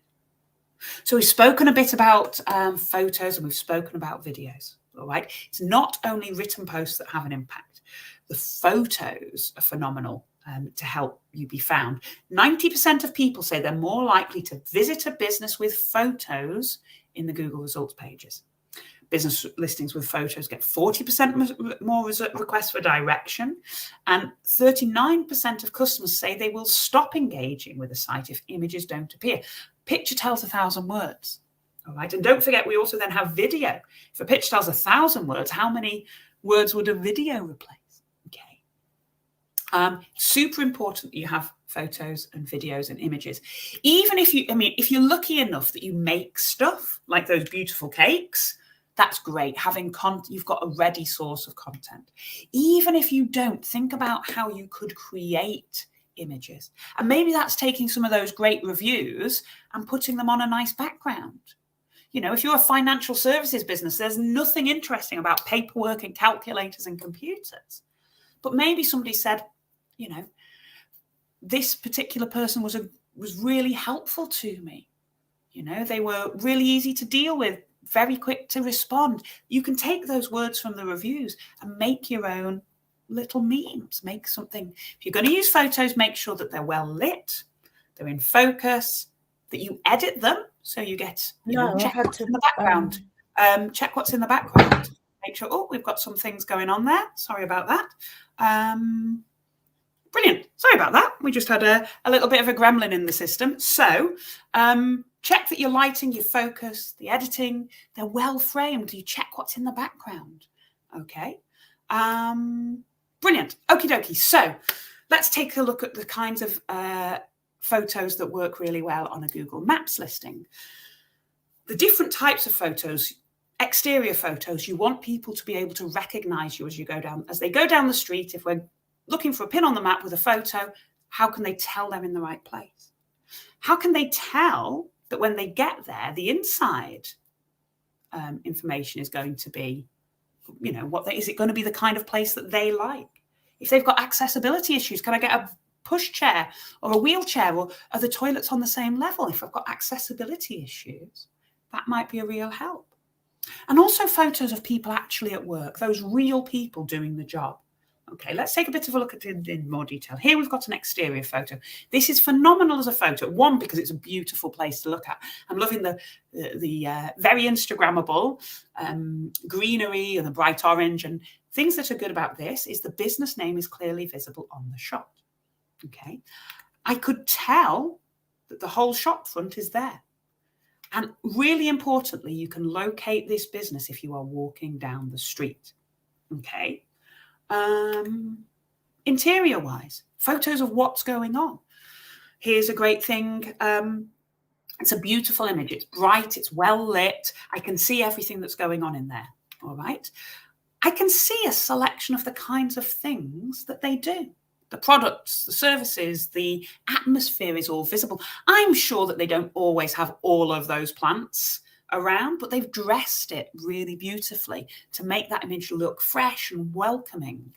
S1: So we've spoken a bit about photos and we've spoken about videos. All right. It's not only written posts that have an impact. The photos are phenomenal to help you be found. 90% of people say they're more likely to visit a business with photos in the Google results pages. Business listings with photos get 40% more requests for direction, and 39% of customers say they will stop engaging with a site if images don't appear. Picture tells 1,000 words. All right. And don't forget, we also then have video. If a picture tells 1,000 words, how many words would a video replace? Okay. Super important that you have photos and videos and images. Even if if you're lucky enough that you make stuff like those beautiful cakes, that's great. You've got a ready source of content. Even if you don't, think about how you could create images. And maybe that's taking some of those great reviews and putting them on a nice background. If you're a financial services business, there's nothing interesting about paperwork and calculators and computers. But maybe somebody said, this particular person was really helpful to me. They were really easy to deal with, very quick to respond. You can take those words from the reviews and make your own little memes. Make something. If you're going to use photos, make sure that they're well lit, they're in focus, that you edit them so you get check what's in the background. Check what's in the background. Make sure, we've got some things going on there. Sorry about that. Brilliant. Sorry about that. We just had a little bit of a gremlin in the system. So check that your lighting, your focus, the editing, they're well framed. You check what's in the background. Okay. Brilliant. Okie dokie. So let's take a look at the kinds of photos that work really well on a Google Maps listing. The different types of photos. Exterior photos, you want people to be able to recognize you as they go down the street. If we're looking for a pin on the map with a photo, how can they tell they're in the right place? How can they tell that when they get there, the inside information is going to be, is it going to be the kind of place that they like? If they've got accessibility issues, can I get a push chair or a wheelchair, or are the toilets on the same level? If I've got accessibility issues, that might be a real help. And also photos of people actually at work, those real people doing the job. Okay, let's take a bit of a look at it in more detail. Here we've got an exterior photo. This is phenomenal as a photo. One, because it's a beautiful place to look at. I'm loving the very Instagrammable greenery and the bright orange. And things that are good about this is the business name is clearly visible on the shot. Okay, I could tell that the whole shop front is there. And really importantly, you can locate this business if you are walking down the street. Okay. Interior wise, photos of what's going on. Here's a great thing. It's a beautiful image. It's bright. It's well lit. I can see everything that's going on in there. All right. I can see a selection of the kinds of things that they do. The products, the services, the atmosphere is all visible. I'm sure that they don't always have all of those plants around, but they've dressed it really beautifully to make that image look fresh and welcoming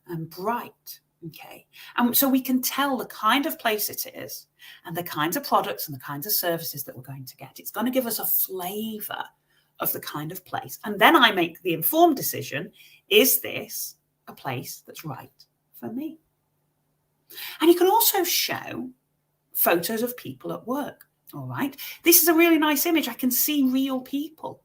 S1: and bright. Okay. And so we can tell the kind of place it is and the kinds of products and the kinds of services that we're going to get. It's going to give us a flavor of the kind of place. And then I make the informed decision, is this a place that's right for me? And you can also show photos of people at work. All right. This is a really nice image. I can see real people.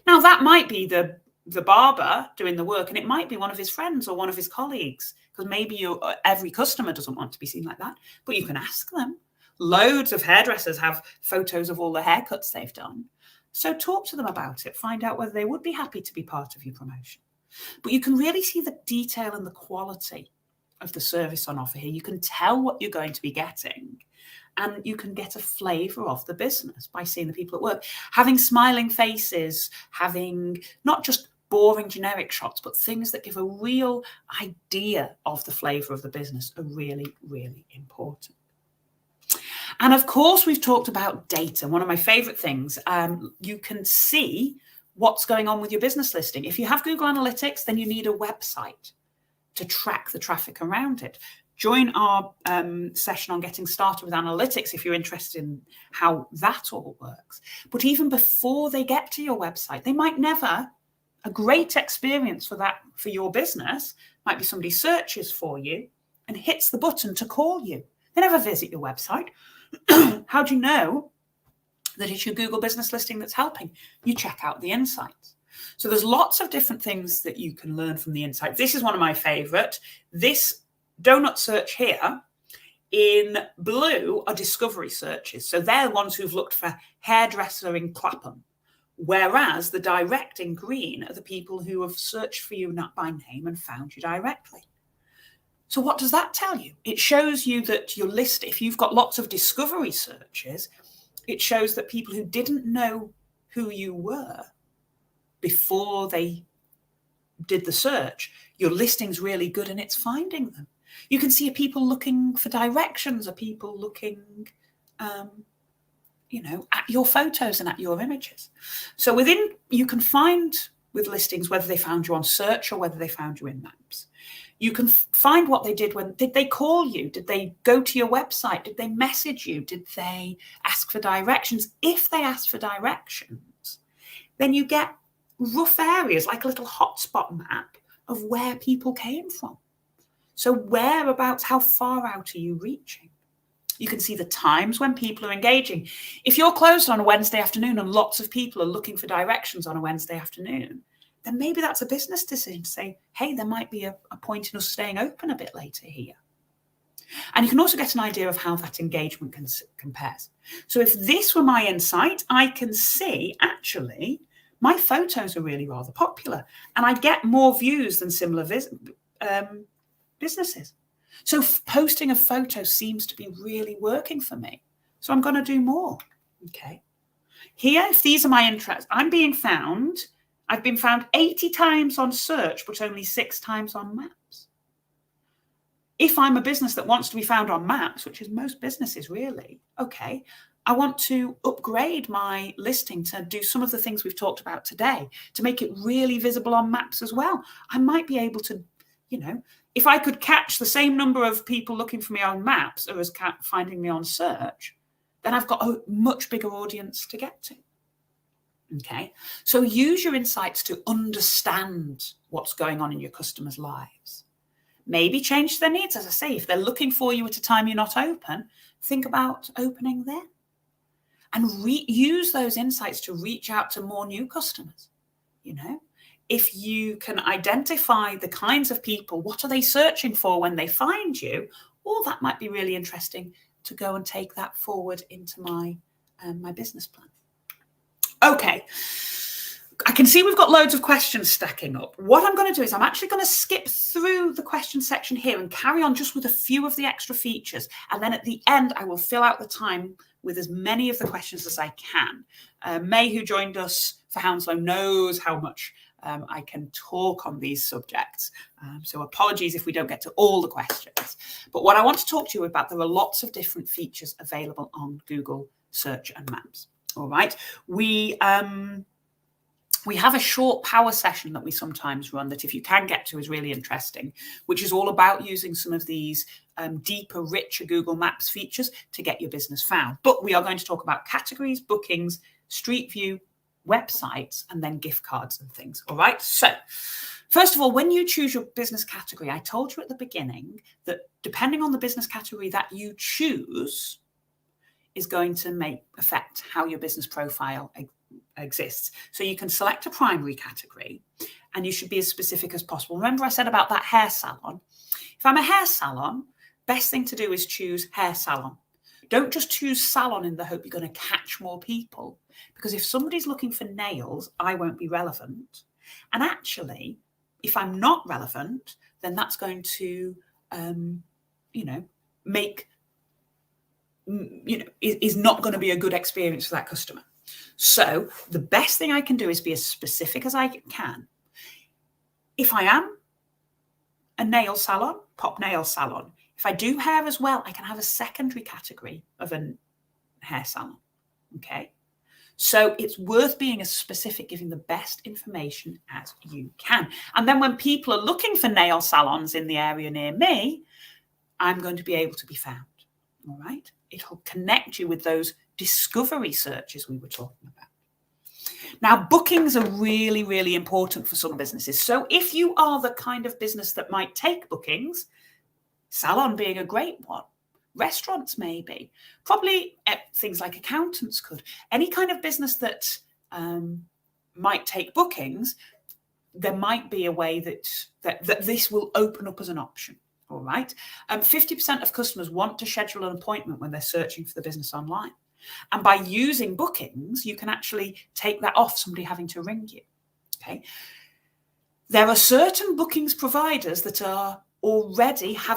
S1: Now, that might be the barber doing the work, and it might be one of his friends or one of his colleagues, because maybe every customer doesn't want to be seen like that, but you can ask them. Loads of hairdressers have photos of all the haircuts they've done. So talk to them about it. Find out whether they would be happy to be part of your promotion. But you can really see the detail and the quality of the service on offer here. You can tell what you're going to be getting, and you can get a flavour of the business by seeing the people at work. Having smiling faces, having not just boring generic shots, but things that give a real idea of the flavour of the business are really, really important. And of course, we've talked about data. One of my favourite things, you can see what's going on with your business listing. If you have Google Analytics, then you need a website to track the traffic around it. Join our session on getting started with analytics if you're interested in how that all works. But even before they get to your website, they might never, a great experience for that, for your business, might be somebody searches for you and hits the button to call you. They never visit your website. How do you know that it's your Google business listing that's helping? You check out the insights. So there's lots of different things that you can learn from the insights. This is one of my favorite. This donut search here in blue are discovery searches. So they're the ones who've looked for hairdresser in Clapham, whereas the direct in green are the people who have searched for you not by name and found you directly. So what does that tell you? It shows you that your list, if you've got lots of discovery searches, it shows that people who didn't know who you were before they did the search, your listing's really good and it's finding them. You can see are people looking for directions, are people looking, at your photos and at your images. So you can find with listings whether they found you on search or whether they found you in maps. You can find what they did. Did they call you? Did they go to your website? Did they message you? Did they ask for directions? If they ask for directions, then you get rough areas, like a little hotspot map of where people came from. So whereabouts, how far out are you reaching? You can see the times when people are engaging. If you're closed on a Wednesday afternoon and lots of people are looking for directions on a Wednesday afternoon, then maybe that's a business decision to say, hey, there might be a point in us staying open a bit later here. And you can also get an idea of how that engagement compares. So if this were my insight, I can see actually my photos are really rather popular and I get more views than similar businesses. So posting a photo seems to be really working for me. So I'm going to do more. Okay. Here, if these are my interests, I've been found 80 times on search, but only 6 times on maps. If I'm a business that wants to be found on maps, which is most businesses really, okay, I want to upgrade my listing to do some of the things we've talked about today, to make it really visible on maps as well. I might be able to, if I could catch the same number of people looking for me on maps as finding me on search, then I've got a much bigger audience to get to. Okay, so use your insights to understand what's going on in your customers' lives. Maybe change their needs. As I say, if they're looking for you at a time you're not open, think about opening then. And use those insights to reach out to more new customers. If you can identify the kinds of people, what are they searching for when they find you? Well, that might be really interesting to go and take that forward into my business plan. Okay, I can see we've got loads of questions stacking up. What I'm going to do is I'm actually going to skip through the question section here and carry on just with a few of the extra features. And then at the end, I will fill out the time with as many of the questions as I can. May, who joined us for Hounslow, knows how much I can talk on these subjects. So apologies if we don't get to all the questions. But what I want to talk to you about, there are lots of different features available on Google Search and Maps. All right. We have a short power session that we sometimes run that if you can get to is really interesting, which is all about using some of these deeper, richer Google Maps features to get your business found. But we are going to talk about categories, bookings, Street View, websites, and then gift cards and things. All right. So first of all, when you choose your business category, I told you at the beginning that depending on the business category that you choose is going to affect how your business profile exists. So you can select a primary category and you should be as specific as possible. Remember I said about that hair salon? If I'm a hair salon, best thing to do is choose hair salon. Don't just choose salon in the hope you're going to catch more people, because if somebody's looking for nails, I won't be relevant. And actually, if I'm not relevant, then that's going to is not going to be a good experience for that customer. So the best thing I can do is be as specific as I can. If I am a nail salon, pop nail salon. If I do hair as well, I can have a secondary category of a hair salon. Okay. So it's worth being as specific, giving the best information as you can. And then when people are looking for nail salons in the area near me, I'm going to be able to be found. All right. It'll connect you with those discovery searches we were talking about. Now, bookings are really, really important for some businesses. So if you are the kind of business that might take bookings, salon being a great one, restaurants maybe, probably things like accountants could, any kind of business that might take bookings, there might be a way that this will open up as an option. All right. 50% of customers want to schedule an appointment when they're searching for the business online. And by using bookings, you can actually take that off somebody having to ring you. Okay. There are certain bookings providers that have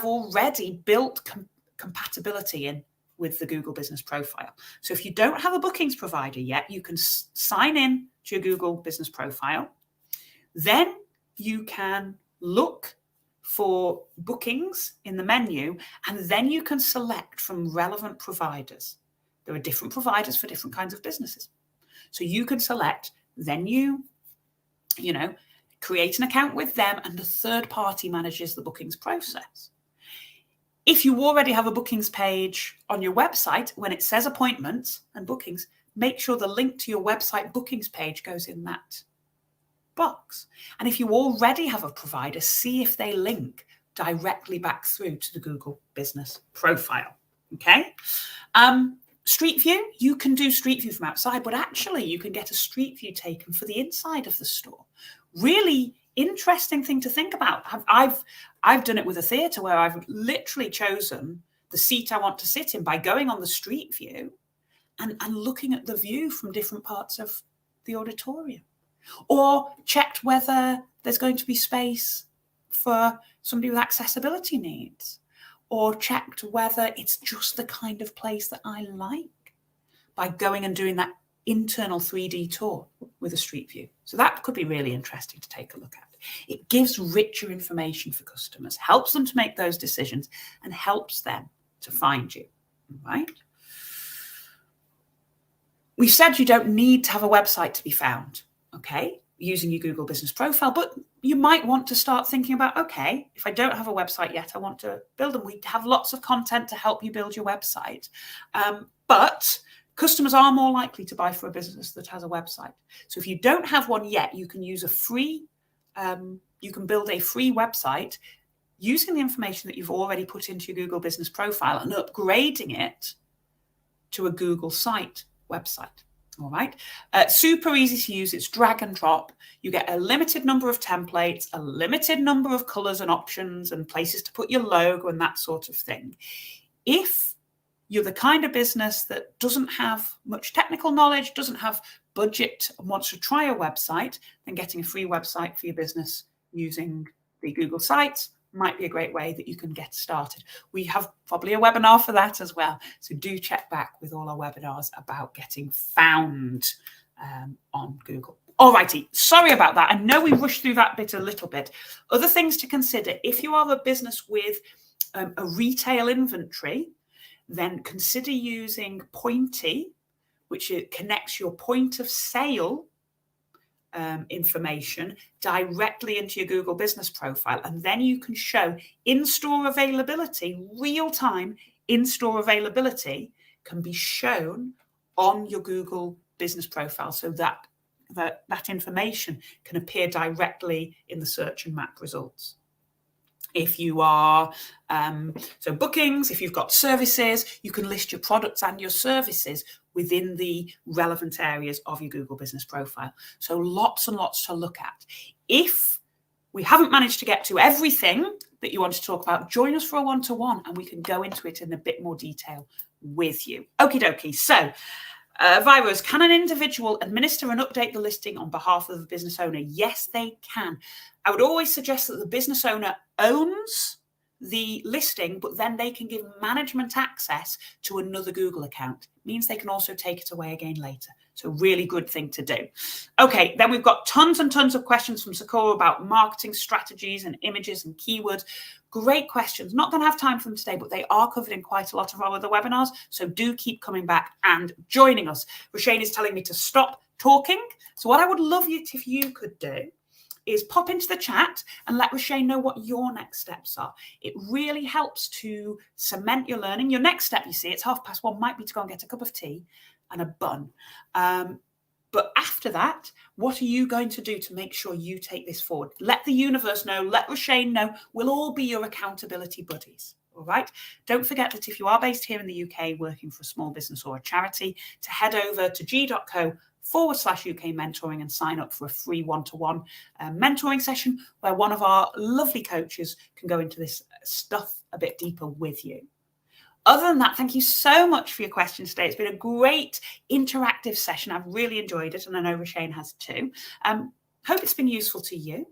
S1: already built compatibility in with the Google Business Profile. So if you don't have a bookings provider yet, you can sign in to your Google Business Profile. Then you can look for bookings in the menu, and then you can select from relevant providers. There are different providers for different kinds of businesses. So you can select, then you create an account with them, and the third party manages the bookings process. If you already have a bookings page on your website, when it says appointments and bookings, make sure the link to your website bookings page goes in that box. And if you already have a provider, see if they link directly back through to the Google Business Profile. Okay. Street view, you can do street view from outside, but actually you can get a street view taken for the inside of the store. Really interesting thing to think about. I've done it with a theatre where I've literally chosen the seat I want to sit in by going on the street view and looking at the view from different parts of the auditorium. Or checked whether there's going to be space for somebody with accessibility needs. Or checked whether it's just the kind of place that I like by going and doing that internal 3D tour with a street view. So that could be really interesting to take a look at. It gives richer information for customers, helps them to make those decisions, and helps them to find you, right? We've said you don't need to have a website to be found, okay, using your Google Business Profile, but you might want to start thinking about, okay, if I don't have a website yet, I want to build them. We have lots of content to help you build your website. But customers are more likely to buy for a business that has a website. So if you don't have one yet, you can use you can build a free website using the information that you've already put into your Google Business Profile and upgrading it to a Google site website. All right. Super easy to use. It's drag and drop. You get a limited number of templates, a limited number of colors and options and places to put your logo and that sort of thing. If you're the kind of business that doesn't have much technical knowledge, doesn't have budget, and wants to try a website, then getting a free website for your business using the Google Sites might be a great way that you can get started. We have probably a webinar for that as well. So do check back with all our webinars about getting found on Google. All righty, sorry about that. I know we rushed through that bit a little bit. Other things to consider, if you are a business with a retail inventory, then consider using Pointy, which connects your point of sale information directly into your Google Business Profile. And then you can show in-store availability, real-time in-store availability can be shown on your Google Business Profile so that information can appear directly in the search and map results. If you are, so bookings, if you've got services, you can list your products and your services within the relevant areas of your Google Business Profile. So lots and lots to look at. If we haven't managed to get to everything that you want to talk about, join us for a one-to-one and we can go into it in a bit more detail with you. Okie dokie. So, Virus, can an individual administer and update the listing on behalf of the business owner? Yes, they can. I would always suggest that the business owner owns the listing, but then they can give management access to another Google account. It means they can also take it away again later. So really good thing to do. Okay, then we've got tons and tons of questions from Sakura about marketing strategies and images and keywords. Great questions. Not going to have time for them today, but they are covered in quite a lot of our other webinars. So do keep coming back and joining us. Roshane is telling me to stop talking. So what I would love you if you could do is pop into the chat and let Roshane know what your next steps are. It really helps to cement your learning. Your next step, you see, it's 1:30, might be to go and get a cup of tea and a bun. But after that, what are you going to do to make sure you take this forward? Let the universe know, let Roshane know. We'll all be your accountability buddies. All right. Don't forget that if you are based here in the UK working for a small business or a charity, to head over to g.co/UK mentoring and sign up for a free one-to-one mentoring session where one of our lovely coaches can go into this stuff a bit deeper with you. Other than that, thank you so much for your questions today. It's been a great interactive session. I've really enjoyed it, and I know Roshane has too. Hope it's been useful to you.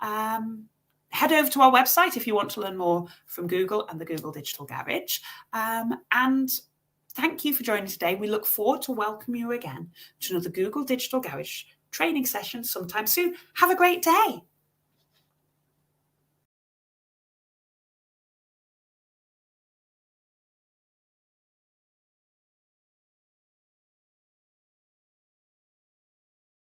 S1: Head over to our website if you want to learn more from Google and the Google Digital Garage. And thank you for joining today. We look forward to welcoming you again to another Google Digital Garage training session sometime soon. Have a great day.